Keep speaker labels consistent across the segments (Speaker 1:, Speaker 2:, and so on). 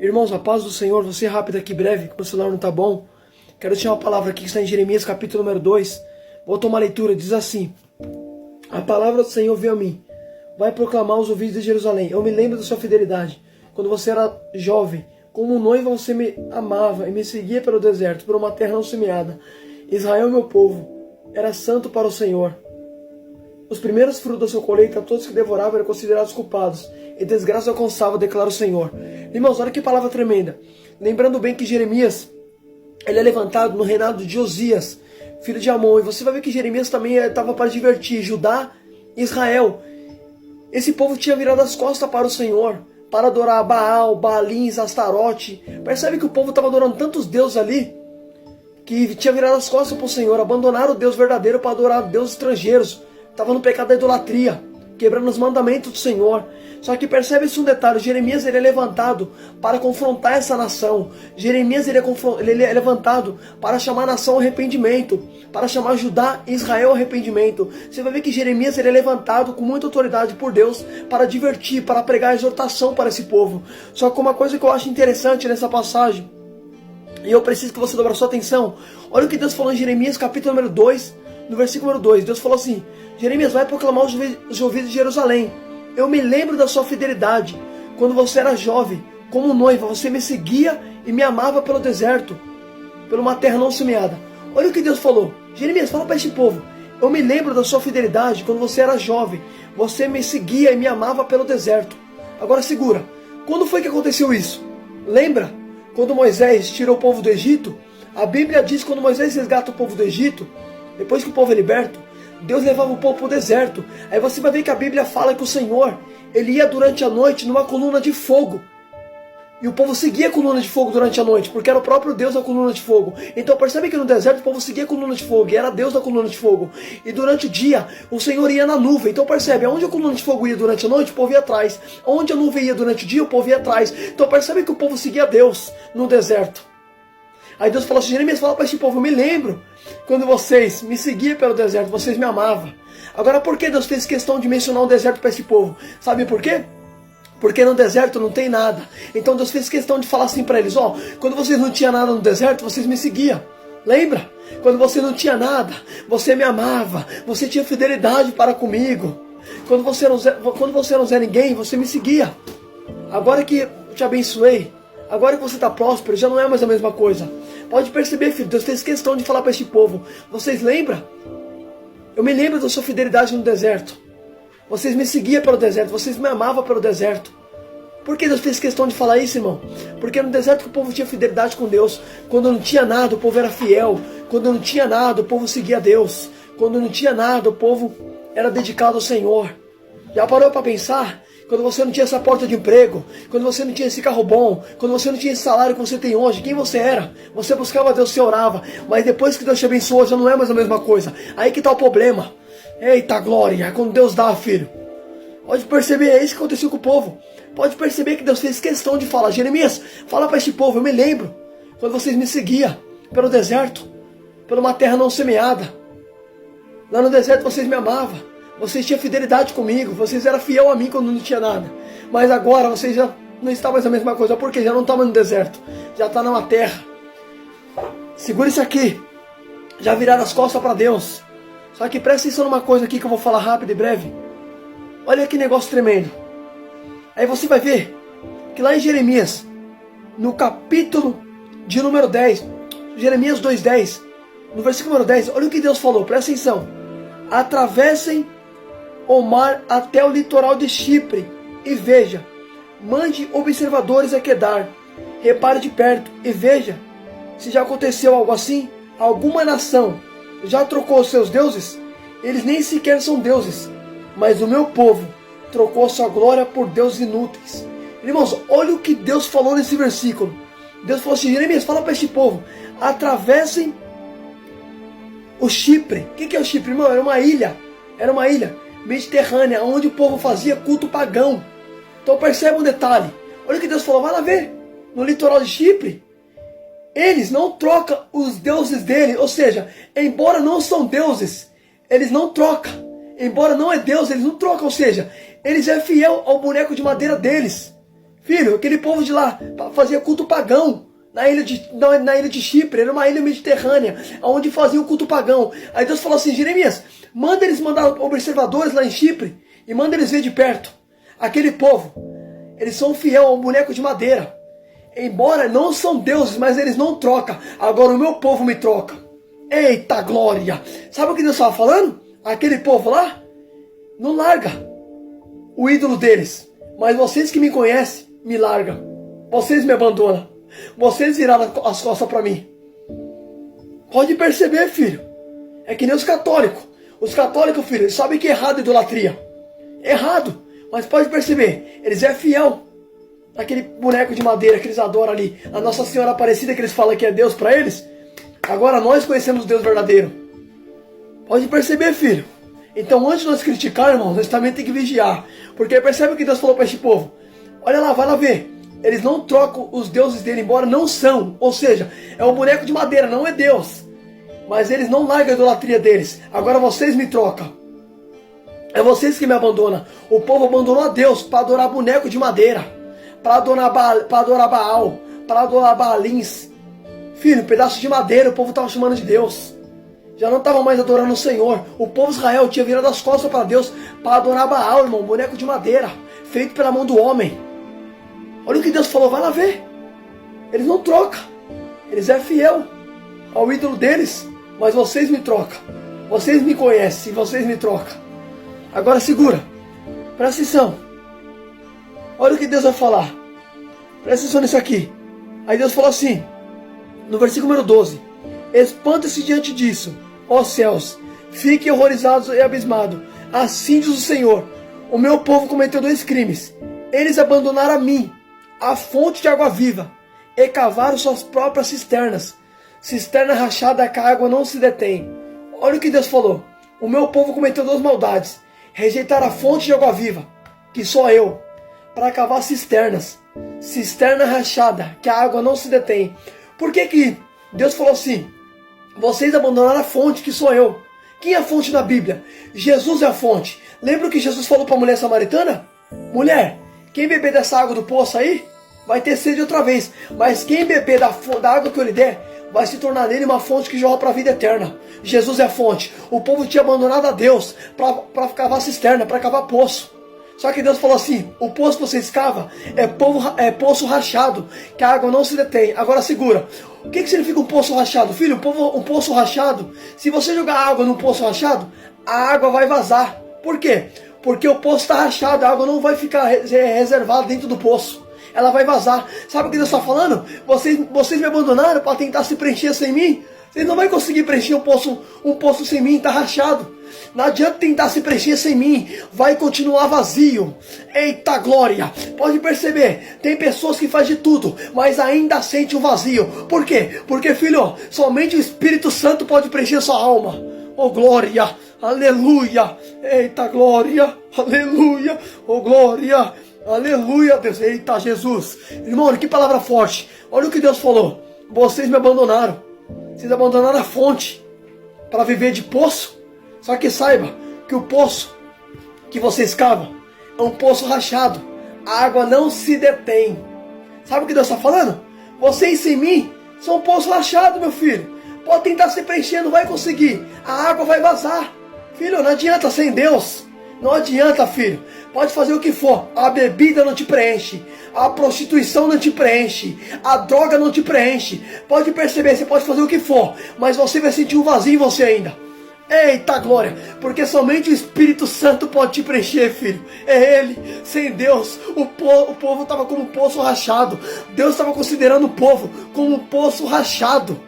Speaker 1: Irmãos, a paz do Senhor, vou ser rápido aqui, breve, que o celular não está bom. Quero te dar uma palavra aqui que está em Jeremias, capítulo número 2. Vou tomar a leitura, diz assim: a palavra do Senhor veio a mim. Vai proclamar os ouvidos de Jerusalém. Eu me lembro da sua fidelidade. Quando você era jovem, como noiva você me amava e me seguia pelo deserto, por uma terra não semeada. Israel, meu povo, era santo para o Senhor. Os primeiros frutos da sua colheita, todos que devoravam eram considerados culpados, e desgraça alcançava, declara o Senhor. Irmãos, olha que palavra tremenda. Lembrando bem que Jeremias, ele é levantado no reinado de Josias, filho de Amon, e você vai ver que Jeremias também estava para divertir Judá e Israel. Esse povo tinha virado as costas para o Senhor, para adorar Baal, Baalins, Astarote. Percebe que o povo estava adorando tantos deuses ali, que tinha virado as costas para o Senhor, abandonaram o Deus verdadeiro para adorar deuses estrangeiros. Estava no pecado da idolatria, quebrando os mandamentos do Senhor. Só que percebe-se um detalhe: Jeremias ele é levantado para confrontar essa nação. Jeremias ele é levantado para chamar a nação ao arrependimento, para chamar Judá e Israel ao arrependimento. Você vai ver que Jeremias ele é levantado com muita autoridade por Deus para divertir, para pregar a exortação para esse povo. Só que uma coisa que eu acho interessante nessa passagem, e eu preciso que você dobre a sua atenção, olha o que Deus falou em Jeremias capítulo número 2, no versículo número 2, Deus falou assim: Jeremias, vai proclamar os ouvidos de Jerusalém. Eu me lembro da sua fidelidade. Quando você era jovem, como noiva, você me seguia e me amava pelo deserto, por uma terra não semeada. Olha o que Deus falou. Jeremias, fala para este povo: eu me lembro da sua fidelidade. Quando você era jovem, você me seguia e me amava pelo deserto. Agora segura. Quando foi que aconteceu isso? Lembra? Quando Moisés tirou o povo do Egito? A Bíblia diz que quando Moisés resgata o povo do Egito, depois que o povo é liberto, Deus levava o povo para o deserto. Aí você vai ver que a Bíblia fala que o Senhor, ele ia durante a noite numa coluna de fogo. E o povo seguia a coluna de fogo durante a noite, porque era o próprio Deus da coluna de fogo. Então percebe que no deserto o povo seguia a coluna de fogo, e era Deus da coluna de fogo. E durante o dia, o Senhor ia na nuvem. Então percebe, aonde a coluna de fogo ia durante a noite, o povo ia atrás. Onde a nuvem ia durante o dia, o povo ia atrás. Então percebe que o povo seguia Deus no deserto. Aí Deus falou assim: Jeremias, fala para esse povo: eu me lembro quando vocês me seguiam pelo deserto, vocês me amavam. Agora, por que Deus fez questão de mencionar o deserto para esse povo? Sabe por quê? Porque no deserto não tem nada. Então Deus fez questão de falar assim para eles: ó, quando vocês não tinham nada no deserto, vocês me seguiam. Lembra? Quando você não tinha nada, você me amava, você tinha fidelidade para comigo. Quando você não era ninguém, você me seguia. Agora que eu te abençoei, agora que você está próspero, já não é mais a mesma coisa. Pode perceber, filho, Deus fez questão de falar para este povo: vocês lembram? Eu me lembro da sua fidelidade no deserto. Vocês me seguiam pelo deserto, vocês me amavam pelo deserto. Por que Deus fez questão de falar isso, irmão? Porque no deserto que o povo tinha fidelidade com Deus. Quando não tinha nada, o povo era fiel. Quando não tinha nada, o povo seguia a Deus. Quando não tinha nada, o povo era dedicado ao Senhor. Já parou para pensar? Quando você não tinha essa porta de emprego, quando você não tinha esse carro bom, quando você não tinha esse salário que você tem hoje, quem você era? Você buscava Deus, você orava, mas depois que Deus te abençoou, já não é mais a mesma coisa. Aí que está o problema. Eita glória, é quando Deus dá, filho. Pode perceber, é isso que aconteceu com o povo. Pode perceber que Deus fez questão de falar: Jeremias, fala para este povo: eu me lembro quando vocês me seguiam pelo deserto, por uma terra não semeada. Lá no deserto vocês me amavam. Vocês tinham fidelidade comigo, vocês eram fiel a mim quando não tinha nada. Mas agora vocês já não estão mais a mesma coisa, porque já não está mais no deserto, já está numa terra. Segura isso aqui, já viraram as costas para Deus. Só que presta atenção numa coisa aqui que eu vou falar rápido e breve. Olha que negócio tremendo. Aí você vai ver que lá em Jeremias, no capítulo de número 10, Jeremias 2:10, no versículo número 10, olha o que Deus falou, presta atenção: atravessem o mar até o litoral de Chipre, e veja, mande observadores a Quedar, repare de perto e veja se já aconteceu algo assim. Alguma nação já trocou os seus deuses? Eles nem sequer são deuses, mas o meu povo trocou sua glória por deuses inúteis. Irmãos, olha o que Deus falou nesse versículo. Deus falou assim: Jeremias, fala para este povo: atravessem o Chipre. O que é o Chipre, irmão? Era uma ilha mediterrânea, onde o povo fazia culto pagão. Então percebe um detalhe. Olha o que Deus falou: vai lá ver, no litoral de Chipre, eles não trocam os deuses dele. Ou seja, embora não são deuses, eles não trocam. Embora não é Deus, eles não trocam. Ou seja, eles é fiel ao boneco de madeira deles. Filho, aquele povo de lá fazia culto pagão. Na ilha de Chipre, era uma ilha mediterrânea, onde faziam culto pagão. Aí Deus falou assim, Jeremias, manda eles mandar observadores lá em Chipre e manda eles ver de perto. Aquele povo, eles são fiel ao boneco de madeira. Embora não são deuses, mas eles não trocam. Agora o meu povo me troca. Eita glória! Sabe o que Deus estava falando? Aquele povo lá não larga o ídolo deles. Mas vocês que me conhecem, me largam. Vocês me abandonam. Vocês viraram as costas para mim. Pode perceber, filho. É que nem os católicos. Os católicos, filho, eles sabem que é errado a idolatria. Errado. Mas pode perceber, eles é fiel aquele boneco de madeira que eles adoram ali. A Nossa Senhora Aparecida que eles falam que é Deus para eles. Agora nós conhecemos o Deus verdadeiro. Pode perceber, filho. Então antes de nós criticar, irmãos, nós também temos que vigiar. Porque percebe o que Deus falou para este povo. Olha lá, vai lá ver. Eles não trocam os deuses dele, embora não são. Ou seja, é um boneco de madeira, não é Deus. Mas eles não largam a idolatria deles. Agora vocês me trocam. É vocês que me abandonam. O povo abandonou a Deus para adorar boneco de madeira. Para adorar Baal. Para adorar Baalins. Filho, um pedaço de madeira o povo estava chamando de Deus. Já não estava mais adorando o Senhor. O povo de Israel tinha virado as costas para Deus para adorar Baal, irmão. Boneco de madeira. Feito pela mão do homem. Olha o que Deus falou, vai lá ver. Eles não trocam. Eles é fiel ao ídolo deles. Mas vocês me trocam. Vocês me conhecem e vocês me trocam. Agora segura. Presta atenção. Olha o que Deus vai falar. Presta atenção nisso aqui. Aí Deus falou assim. No versículo número 12. Espanta-se diante disso, ó céus. Fiquem horrorizados e abismados. Assim diz o Senhor. O meu povo cometeu 2 crimes. Eles abandonaram a mim, a fonte de água viva, e cavaram suas próprias cisternas. Cisterna rachada que a água não se detém. Olha o que Deus falou. O meu povo cometeu 2 maldades. Rejeitar a fonte de água viva, que sou eu, para cavar cisternas. Cisterna rachada, que a água não se detém. Por que Deus falou assim? Vocês abandonaram a fonte, que sou eu. Quem é a fonte na Bíblia? Jesus é a fonte. Lembra o que Jesus falou para a mulher samaritana? Mulher, quem beber dessa água do poço aí, vai ter sede outra vez. Mas quem beber da água que eu lhe der, vai se tornar nele uma fonte que jorra para a vida eterna. Jesus é a fonte. O povo tinha abandonado a Deus para cavar cisterna, para cavar poço. Só que Deus falou assim, o poço que vocês cavam é poço rachado, que a água não se detém. Agora segura. O que significa um poço rachado? Filho, um poço rachado, se você jogar água num poço rachado, a água vai vazar. Por quê? Porque o poço está rachado, a água não vai ficar reservada dentro do poço. Ela vai vazar. Sabe o que Deus está falando? Vocês me abandonaram para tentar se preencher sem mim. Vocês não vão conseguir preencher um poço sem mim, está rachado. Não adianta tentar se preencher sem mim. Vai continuar vazio. Eita glória. Pode perceber. Tem pessoas que fazem de tudo, mas ainda sente um vazio. Por quê? Porque, filho, somente o Espírito Santo pode preencher sua alma. Oh glória. Aleluia. Eita glória. Aleluia. Oh glória. Aleluia, Deus. Eita, Jesus. Irmão, olha que palavra forte. Olha o que Deus falou. Vocês me abandonaram. Vocês abandonaram a fonte para viver de poço. Só que saiba que o poço que vocês cavam é um poço rachado. A água não se detém. Sabe o que Deus está falando? Vocês sem mim são um poço rachado, meu filho. Pode tentar se preencher, não vai conseguir. A água vai vazar. Filho, não adianta sem Deus. Não adianta, filho. Pode fazer o que for. A bebida não te preenche. A prostituição não te preenche. A droga não te preenche. Pode perceber, você pode fazer o que for. Mas você vai sentir um vazio em você ainda. Eita glória. Porque somente o Espírito Santo pode te preencher, filho. É Ele. Sem Deus, o povo estava como um poço rachado. Deus estava considerando o povo como um poço rachado.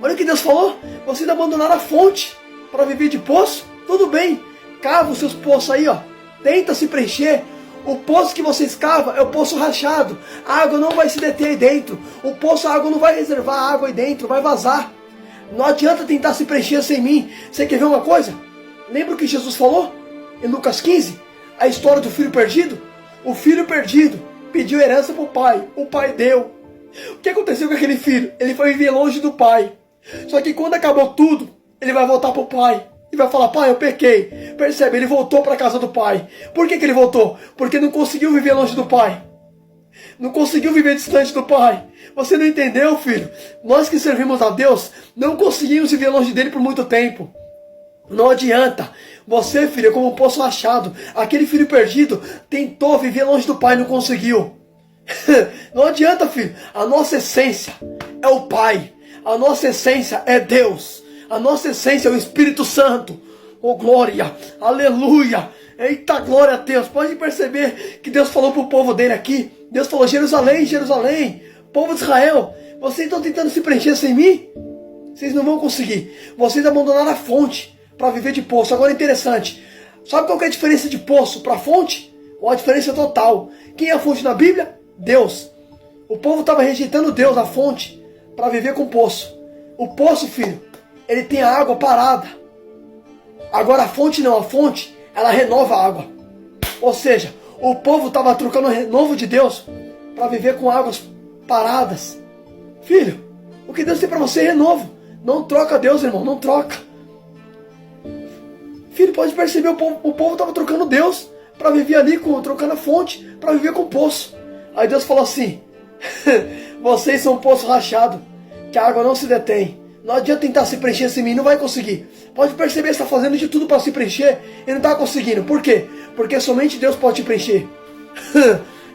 Speaker 1: Olha o que Deus falou. Vocês abandonaram a fonte para viver de poço. Tudo bem. Cava os seus poços aí, ó. Tenta se preencher. O poço que vocês cavam é o poço rachado. A água não vai se deter aí dentro. O poço, a água não vai reservar a água aí dentro. Vai vazar. Não adianta tentar se preencher sem mim. Você quer ver uma coisa? Lembra o que Jesus falou? Em Lucas 15? A história do filho perdido? O filho perdido pediu herança para o pai. O pai deu. O que aconteceu com aquele filho? Ele foi viver longe do pai. Só que quando acabou tudo, ele vai voltar para o pai. E vai falar, pai, eu pequei. Percebe, ele voltou para a casa do pai. Por que ele voltou? Porque não conseguiu viver longe do pai. Não conseguiu viver distante do Pai. Você não entendeu, filho? Nós que servimos a Deus, não conseguimos viver longe dele por muito tempo. Não adianta. Você, filho, é como um poço rachado. Aquele filho perdido tentou viver longe do Pai e não conseguiu. Não adianta, filho. A nossa essência é o Pai. A nossa essência é Deus. A nossa essência é o Espírito Santo. Oh, glória. Aleluia. Eita, glória a Deus. Pode perceber que Deus falou para o povo dele aqui. Deus falou: Jerusalém, Jerusalém, povo de Israel, vocês estão tentando se preencher sem mim? Vocês não vão conseguir. Vocês abandonaram a fonte para viver de poço. Agora é interessante. Sabe qual que é a diferença de poço para fonte? Ou a diferença total? Quem é a fonte na Bíblia? Deus. O povo estava rejeitando Deus, a fonte, para viver com poço. O poço, filho, ele tem a água parada. Agora a fonte não. A fonte, ela renova a água. Ou seja, o povo estava trocando o renovo de Deus para viver com águas paradas. Filho, o que Deus tem para você é renovo. Não troca Deus, irmão, não troca. Filho, pode perceber, o povo estava trocando Deus para viver ali, trocando a fonte, para viver com o poço. Aí Deus falou assim: vocês são um poço rachado, que a água não se detém. Não adianta tentar se preencher sem mim, não vai conseguir. Pode perceber, está fazendo de tudo para se preencher e não está conseguindo. Por quê? Porque somente Deus pode te preencher.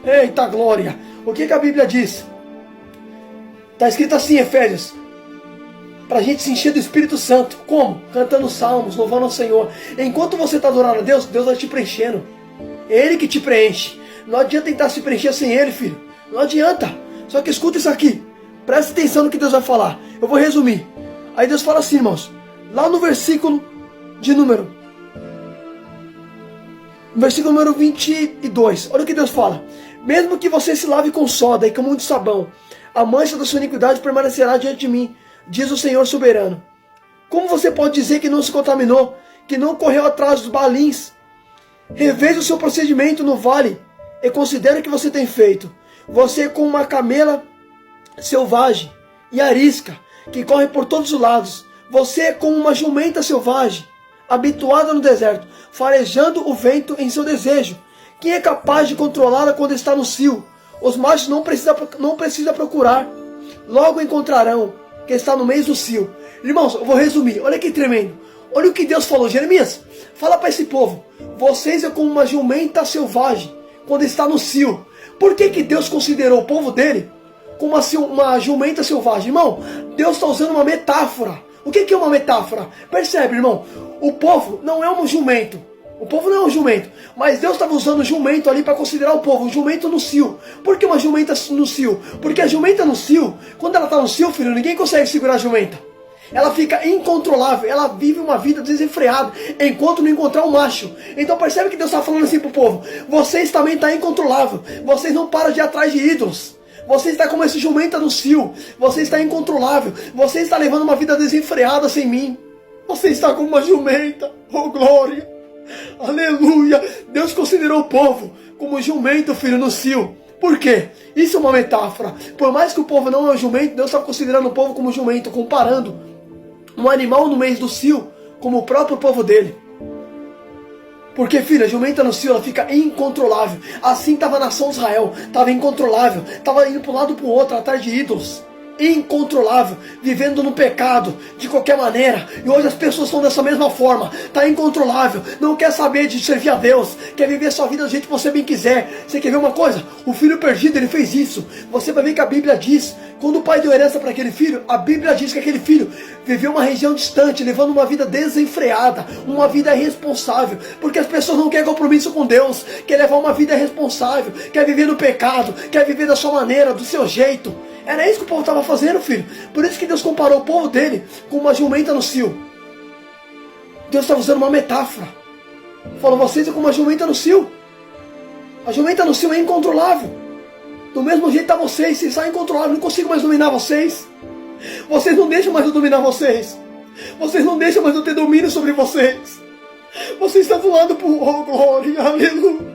Speaker 1: Eita glória! O que a Bíblia diz? Está escrito assim em Efésios: para a gente se encher do Espírito Santo. Como? Cantando salmos, louvando ao Senhor. Enquanto você está adorando a Deus, Deus vai te preenchendo. É Ele que te preenche. Não adianta tentar se preencher sem Ele, filho. Não adianta. Só que escuta isso aqui. Presta atenção no que Deus vai falar. Eu vou resumir. Aí Deus fala assim, irmãos. Lá no versículo de número 22. Olha o que Deus fala. Mesmo que você se lave com soda e com muito sabão, a mancha da sua iniquidade permanecerá diante de mim, diz o Senhor soberano. Como você pode dizer que não se contaminou, que não correu atrás dos balins? Reveja o seu procedimento no vale e considere o que você tem feito. Você é como uma camela selvagem e arisca, que corre por todos os lados. Você é como uma jumenta selvagem, habituada no deserto, farejando o vento em seu desejo. Quem é capaz de controlá-la quando está no cio? Os machos não precisa procurar, logo encontrarão que está no meio do cio. Irmãos, eu vou resumir, olha que tremendo. Olha o que Deus falou. Jeremias, fala para esse povo: vocês é como uma jumenta selvagem quando está no cio. Por que Deus considerou o povo dele como uma jumenta selvagem? Irmão, Deus está usando uma metáfora. O que é uma metáfora? Percebe, irmão? O povo não é um jumento. O povo não é um jumento. Mas Deus estava usando o jumento ali para considerar o povo. O jumento no cio. Por que uma jumenta no cio? Porque a jumenta no cio, quando ela está no cio, filho, ninguém consegue segurar a jumenta. Ela fica incontrolável, ela vive uma vida desenfreada enquanto não encontrar um macho. Então percebe que Deus está falando assim para o povo: vocês também estão incontroláveis, vocês não param de ir atrás de ídolos. Você está como esse jumenta no cio, você está incontrolável, você está levando uma vida desenfreada sem mim. Você está como uma jumenta, oh glória, aleluia. Deus considerou o povo como jumento, filho, no cio. Por quê? Isso é uma metáfora. Por mais que o povo não é um jumento, Deus está considerando o povo como jumento, comparando um animal no meio do cio como o próprio povo dele. Porque, filha, a jumenta no cio, ela fica incontrolável. Assim estava a nação de Israel, estava incontrolável, estava indo para um lado para o outro, atrás de ídolos. Incontrolável, vivendo no pecado, de qualquer maneira. E hoje as pessoas estão dessa mesma forma. Está incontrolável, não quer saber de servir a Deus, quer viver sua vida do jeito que você bem quiser. Você quer ver uma coisa? O filho perdido, ele fez isso. Você vai ver que a Bíblia diz, quando o pai deu herança para aquele filho, a Bíblia diz que aquele filho viveu uma região distante, levando uma vida desenfreada, uma vida irresponsável, porque as pessoas não querem compromisso com Deus, quer levar uma vida irresponsável, quer viver no pecado, quer viver da sua maneira, do seu jeito. Era isso que o povo estava fazendo, filho. Por isso que Deus comparou o povo dele com uma jumenta no cio. Deus estava usando uma metáfora. Falou: vocês é como uma jumenta no cio. A jumenta no cio é incontrolável. Do mesmo jeito está vocês são incontroláveis. Não consigo mais dominar vocês. Vocês não deixam mais eu dominar vocês. Vocês não deixam mais eu ter domínio sobre vocês. Vocês estão voando por oh, glória, aleluia.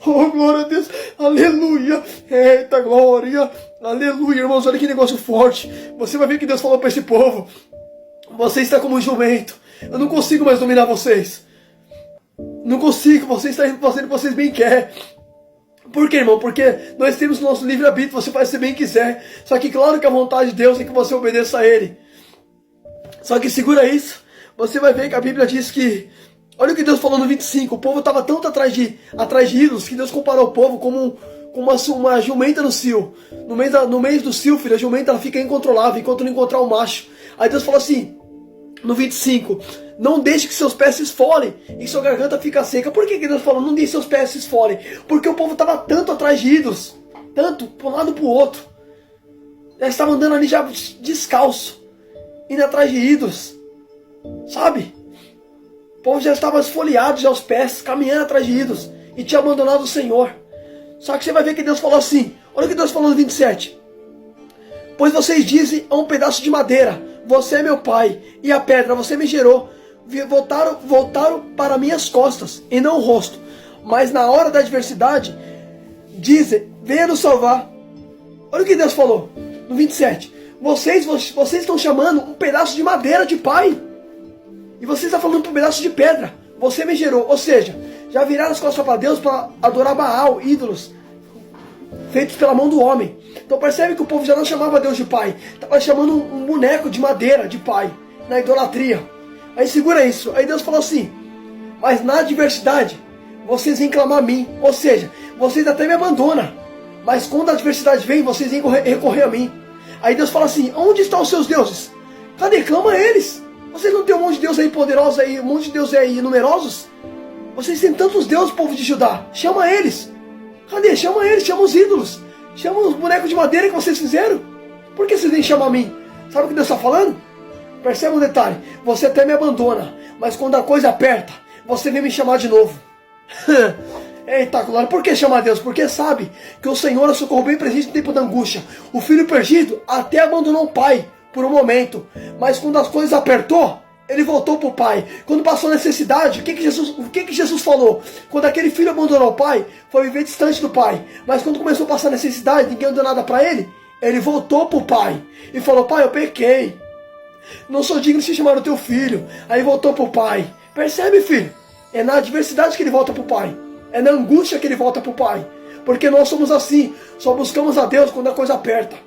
Speaker 1: Oh, glória a Deus, aleluia, eita glória, aleluia, irmãos, olha que negócio forte. Você vai ver que Deus falou para esse povo: você está como um jumento, eu não consigo mais dominar vocês. Não consigo, vocês estão fazendo o que vocês bem querem. Por quê, irmão? Porque nós temos o nosso livre-arbítrio, você faz o que você bem quiser. Só que claro que a vontade de Deus é que você obedeça a Ele. Só que segura isso, você vai ver que a Bíblia diz que, olha o que Deus falou no 25, o povo estava tanto atrás de ídolos, que Deus comparou o povo como uma jumenta no cio. No mês do cio, filho, a jumenta ela fica incontrolável enquanto não encontrar o macho. Aí Deus falou assim, no 25, não deixe que seus pés se esfolem e sua garganta fica seca. Por que Deus falou, não deixe seus pés se esfolem? Porque o povo estava tanto atrás de ídolos, tanto, para um lado para o outro. Eles estavam andando ali já descalço, indo atrás de ídolos, sabe? O povo já estava esfoliado já aos pés, caminhando atrás de ídolos, e tinha abandonado o Senhor. Só que você vai ver que Deus falou assim, olha o que Deus falou no 27. Pois vocês dizem a um pedaço de madeira, você é meu pai, e a pedra, você me gerou. Voltaram para minhas costas, e não o rosto. Mas na hora da adversidade, dizem, venha nos salvar. Olha o que Deus falou no 27. Vocês estão chamando um pedaço de madeira de pai. E vocês estão falando para um pedaço de pedra. Você me gerou. Ou seja, já viraram as costas para Deus para adorar Baal, ídolos, feitos pela mão do homem. Então percebe que o povo já não chamava Deus de pai. Estava chamando um boneco de madeira de pai, na idolatria. Aí segura isso. Aí Deus falou assim, mas na adversidade, vocês vêm clamar a mim. Ou seja, vocês até me abandonam. Mas quando a adversidade vem, vocês vêm recorrer a mim. Aí Deus fala assim, onde estão os seus deuses? Cadê? Clama a eles. Vocês não têm um monte de Deus aí poderosos, aí, um monte de Deus aí numerosos? Vocês têm tantos deuses, povo de Judá. Chama eles. Cadê? Chama eles, chama os ídolos. Chama os bonecos de madeira que vocês fizeram. Por que vocês nem chamam a mim? Sabe o que Deus está falando? Percebe um detalhe. Você até me abandona, mas quando a coisa aperta, você vem me chamar de novo. Eita, glória. Por que chamar Deus? Porque sabe que o Senhor é socorro bem presente no tempo da angústia. O filho perdido até abandonou o pai por um momento, mas quando as coisas apertou, ele voltou para o pai. Quando passou necessidade, o que Jesus falou? Quando aquele filho abandonou o pai, foi viver distante do pai. Mas quando começou a passar necessidade, ninguém deu nada para ele, ele voltou para o pai e falou, pai, eu pequei, não sou digno de se chamar o teu filho. Aí voltou para o pai. Percebe, filho? É na adversidade que ele volta para o pai. É na angústia que ele volta para o pai. Porque nós somos assim, só buscamos a Deus quando a coisa aperta.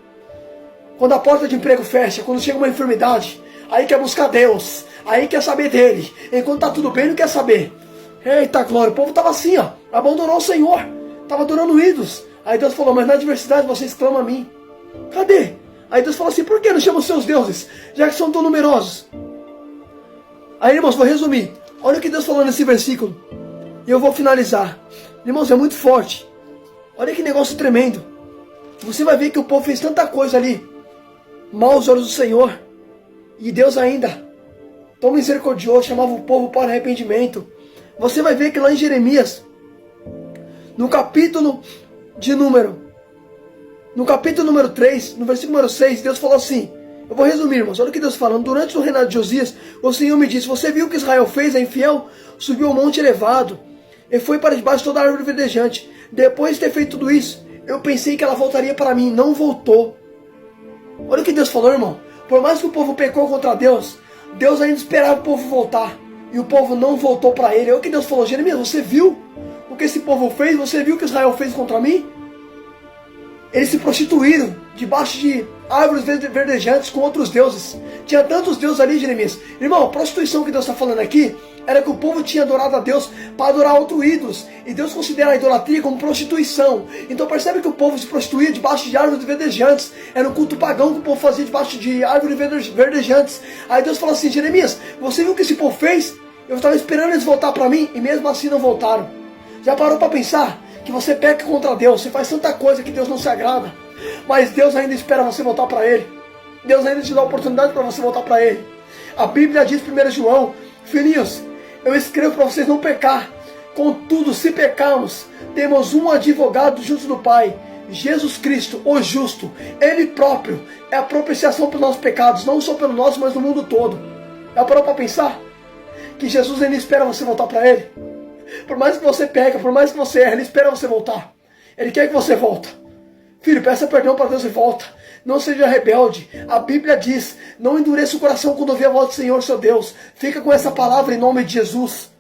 Speaker 1: Quando a porta de emprego fecha, quando chega uma enfermidade, aí quer buscar Deus, aí quer saber dele. Enquanto tá tudo bem, não quer saber. Eita glória, o povo estava assim, ó, abandonou o Senhor, estava adorando ídolos. Aí Deus falou, mas na adversidade vocês clamam a mim. Cadê? Aí Deus falou assim, por que não chamam os seus deuses, já que são tão numerosos? Aí, irmãos, vou resumir. Olha o que Deus falou nesse versículo. E eu vou finalizar. Irmãos, é muito forte. Olha que negócio tremendo. Você vai ver que o povo fez tanta coisa ali, mal aos olhos do Senhor, e Deus ainda, tão misericordioso, chamava o povo para arrependimento. Você vai ver que lá em Jeremias, no capítulo número 3, no versículo número 6, Deus falou assim, eu vou resumir, irmãos, olha o que Deus falando. Durante o reinado de Josias, o Senhor me disse, você viu o que Israel fez, é infiel? Subiu ao monte elevado, e foi para debaixo de toda a árvore verdejante. Depois de ter feito tudo isso, eu pensei que ela voltaria para mim, não voltou. Olha o que Deus falou, irmão. Por mais que o povo pecou contra Deus, Deus ainda esperava o povo voltar. E o povo não voltou para ele. Olha o que Deus falou, Jeremias, você viu o que esse povo fez? Você viu o que Israel fez contra mim? Eles se prostituíram debaixo de árvores verdejantes com outros deuses. Tinha tantos deuses ali, Jeremias. Irmão, a prostituição que Deus está falando aqui era que o povo tinha adorado a Deus para adorar outros ídolos. E Deus considera a idolatria como prostituição. Então percebe que o povo se prostituía debaixo de árvores verdejantes. Era um culto pagão que o povo fazia debaixo de árvores verdejantes. Aí Deus falou assim, Jeremias, você viu o que esse povo fez? Eu estava esperando eles voltar para mim e mesmo assim não voltaram. Já parou para pensar que você peca contra Deus, você faz tanta coisa que Deus não se agrada, mas Deus ainda espera você voltar para Ele. Deus ainda te dá a oportunidade para você voltar para Ele. A Bíblia diz, 1 João, filhinhos, eu escrevo para vocês não pecar. Contudo, se pecarmos, temos um advogado junto do Pai, Jesus Cristo, o justo. Ele próprio é a propiciação pelos nossos pecados, não só pelo nosso, mas do mundo todo. Já parou para pensar? Que Jesus ainda espera você voltar para Ele? Por mais que você peca, por mais que você erre, Ele espera você voltar. Ele quer que você volte. Filho, peça perdão para Deus e volta. Não seja rebelde. A Bíblia diz, não endureça o coração quando ouvir a voz do Senhor, seu Deus. Fica com essa palavra em nome de Jesus.